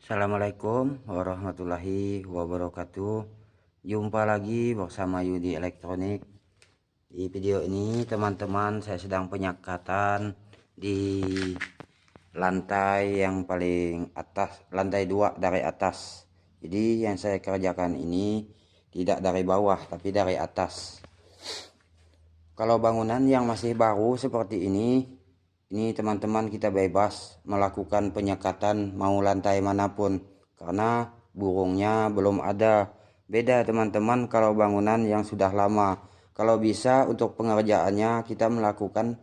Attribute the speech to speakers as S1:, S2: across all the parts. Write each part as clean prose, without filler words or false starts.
S1: Assalamualaikum warahmatullahi wabarakatuh. Jumpa lagi bersama Yudi Elektronik. Di video ini teman-teman, saya sedang penyekatan di lantai yang paling atas, lantai 2 dari atas. Jadi yang saya kerjakan ini tidak dari bawah tapi dari atas. Kalau bangunan yang masih baru seperti ini teman-teman, kita bebas melakukan penyekatan mau lantai manapun karena burungnya belum ada. Beda teman-teman kalau bangunan yang sudah lama. Kalau bisa untuk pengerjaannya kita melakukan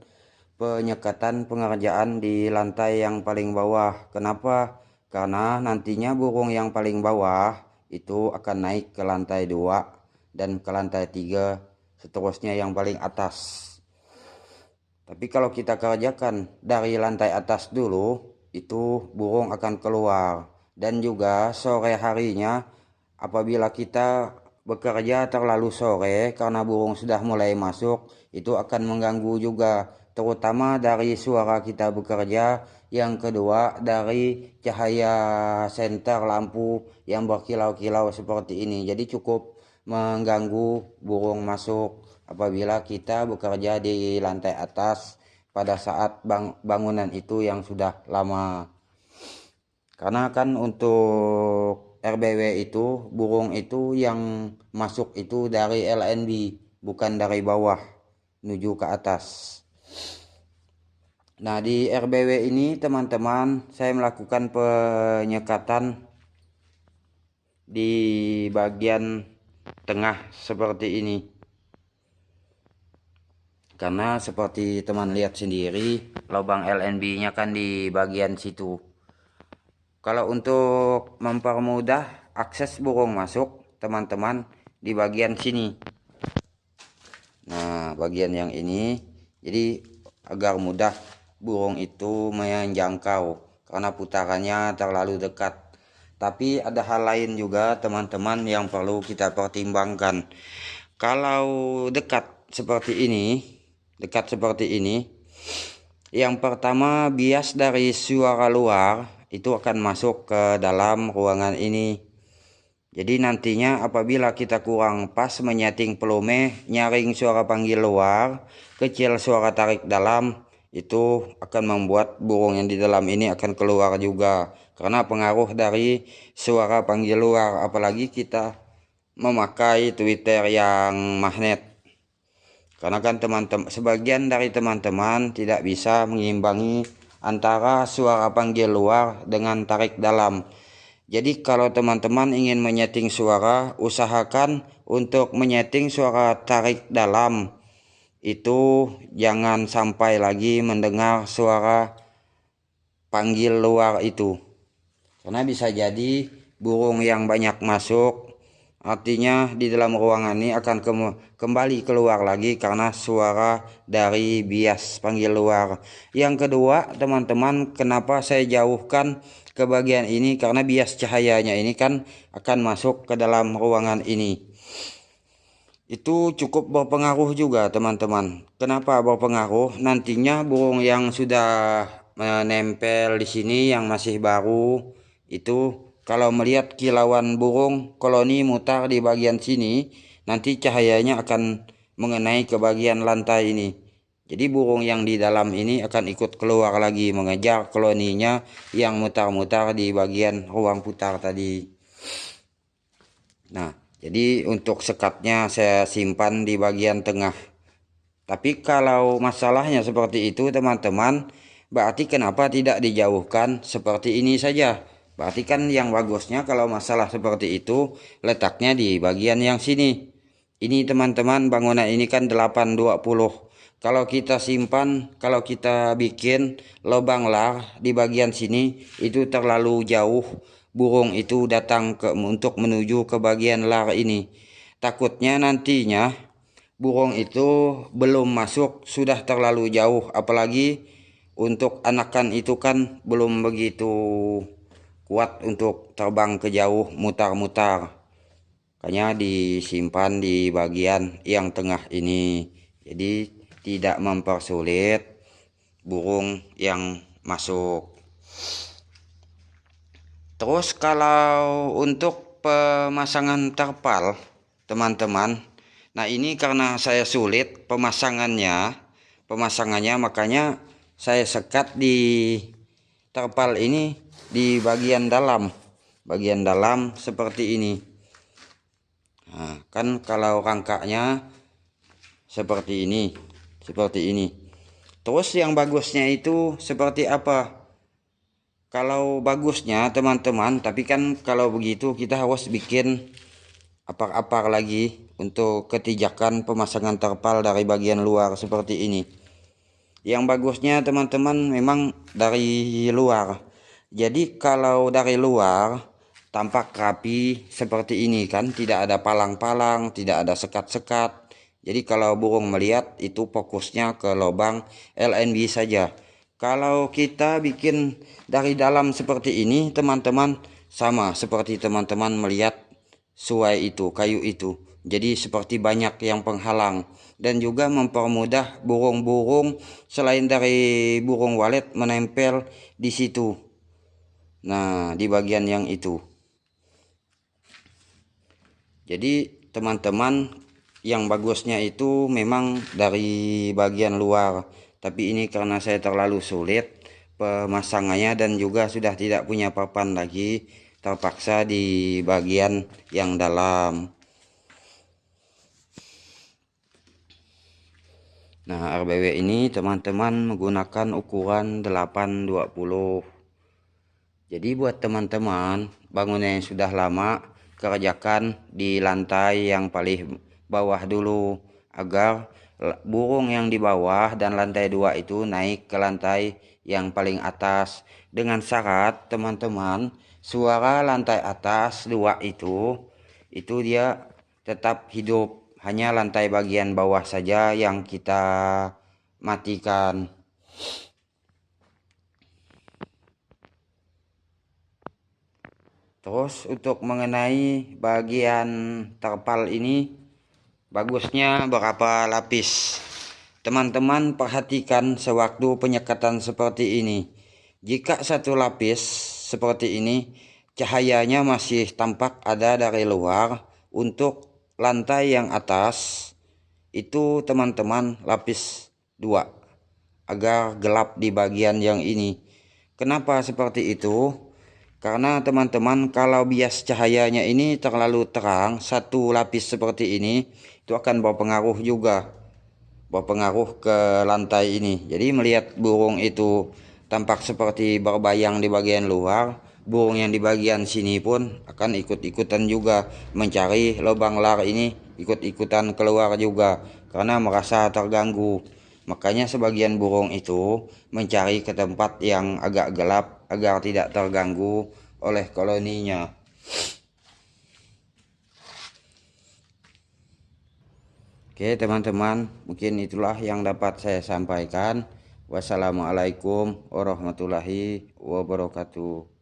S1: penyekatan pengerjaan di lantai yang paling bawah. Kenapa? Karena nantinya burung yang paling bawah itu akan naik ke lantai 2 dan ke lantai 3, seterusnya yang paling atas. Tapi kalau kita kerjakan dari lantai atas dulu, itu burung akan keluar. Dan juga sore harinya apabila kita bekerja terlalu sore karena burung sudah mulai masuk, itu akan mengganggu juga. Terutama dari suara kita bekerja. Yang kedua dari cahaya senter lampu yang berkilau-kilau seperti ini. Jadi cukup mengganggu burung masuk apabila kita bekerja di lantai atas pada saat bangunan itu yang sudah lama. Karena kan untuk RBW itu burung itu yang masuk itu dari LNB, bukan dari bawah menuju ke atas. Nah, di RBW ini teman-teman, saya melakukan penyekatan di bagian tengah seperti ini. Karena seperti teman lihat sendiri, lubang LNB-nya kan di bagian situ. Kalau untuk mempermudah akses burung masuk, teman-teman, di bagian sini. Nah, bagian yang ini, jadi agar mudah burung itu menjangkau karena putarannya terlalu dekat. Tapi ada hal lain juga teman-teman yang perlu kita pertimbangkan. Kalau dekat seperti ini, yang pertama bias dari suara luar itu akan masuk ke dalam ruangan ini. Jadi nantinya apabila kita kurang pas menyeting volume, nyaring suara panggil luar, kecil suara tarik dalam, itu akan membuat burung yang di dalam ini akan keluar juga. Karena pengaruh dari suara panggil luar, apalagi kita memakai tweeter yang magnet. Karena kan sebagian dari teman-teman tidak bisa mengimbangi antara suara panggil luar dengan tarik dalam. Jadi kalau teman-teman ingin menyeting suara, usahakan untuk menyeting suara tarik dalam. Itu jangan sampai lagi mendengar suara panggil luar itu. Karena bisa jadi burung yang banyak masuk, artinya di dalam ruangan ini akan kembali keluar lagi karena suara dari bias panggil luar. Yang kedua teman-teman, kenapa saya jauhkan ke bagian ini, karena bias cahayanya ini kan akan masuk ke dalam ruangan ini. Itu cukup berpengaruh juga teman-teman. Kenapa berpengaruh? Nantinya burung yang sudah menempel di sini yang masih baru itu kalau melihat kilauan burung koloni mutar di bagian sini, nanti cahayanya akan mengenai ke bagian lantai ini. Jadi burung yang di dalam ini akan ikut keluar lagi mengejar koloninya yang mutar-mutar di bagian ruang putar tadi. Nah, jadi untuk sekatnya saya simpan di bagian tengah. Tapi kalau masalahnya seperti itu teman-teman, berarti kenapa tidak dijauhkan seperti ini saja? Berarti kan yang bagusnya kalau masalah seperti itu letaknya di bagian yang sini. Ini teman-teman, bangunan ini kan 820. Kalau kita simpan, kalau kita bikin lubang lar di bagian sini, itu terlalu jauh. Burung itu datang untuk menuju ke bagian lar ini. Takutnya nantinya burung itu belum masuk sudah terlalu jauh. Apalagi untuk anakan itu kan belum begitu kuat untuk terbang ke jauh mutar-mutar. Makanya disimpan di bagian yang tengah ini. Jadi tidak mempersulit burung yang masuk. Terus kalau untuk pemasangan terpal teman-teman, nah ini karena saya sulit pemasangannya makanya saya sekat di terpal ini di bagian dalam seperti ini. Nah, kan kalau rangkanya seperti ini. Terus yang bagusnya itu seperti apa? Kalau bagusnya teman-teman, tapi kan kalau begitu kita harus bikin apar-apar lagi untuk ketijakan pemasangan terpal dari bagian luar seperti ini. Yang bagusnya teman-teman memang dari luar. Jadi kalau dari luar tampak rapi seperti ini kan, tidak ada palang-palang, tidak ada sekat-sekat. Jadi kalau burung melihat itu fokusnya ke lubang LNB saja. Kalau kita bikin dari dalam seperti ini teman-teman, sama seperti teman-teman melihat suai itu, kayu itu. Jadi seperti banyak yang penghalang dan juga mempermudah burung-burung selain dari burung walet menempel di situ. Nah, di bagian yang itu. Jadi teman-teman, yang bagusnya itu memang dari bagian luar. Tapi ini karena saya terlalu sulit pemasangannya dan juga sudah tidak punya papan lagi, terpaksa di bagian yang dalam. Nah, RBW ini teman-teman menggunakan ukuran 820. Jadi buat teman-teman bangunan yang sudah lama, kerjakan di lantai yang paling bawah dulu agar burung yang di bawah dan lantai 2 itu naik ke lantai yang paling atas, dengan syarat teman-teman suara lantai atas 2 itu dia tetap hidup, hanya lantai bagian bawah saja yang kita matikan. Terus untuk mengenai bagian terpal ini, bagusnya berapa lapis? Teman-teman perhatikan sewaktu penyekatan seperti ini. Jika satu lapis seperti ini, cahayanya masih tampak ada dari luar. Untuk lantai yang atas itu teman-teman lapis 2 agar gelap di bagian yang ini. Kenapa seperti itu? Karena teman-teman kalau bias cahayanya ini terlalu terang, satu lapis seperti ini itu akan berpengaruh ke lantai ini. Jadi melihat burung itu tampak seperti berbayang di bagian luar, burung yang di bagian sini pun akan ikut-ikutan juga mencari lubang lar ini, ikut-ikutan keluar juga karena merasa terganggu. Makanya sebagian burung itu mencari ke tempat yang agak gelap agar tidak terganggu oleh koloninya. Oke teman-teman, mungkin itulah yang dapat saya sampaikan. Wassalamualaikum warahmatullahi wabarakatuh.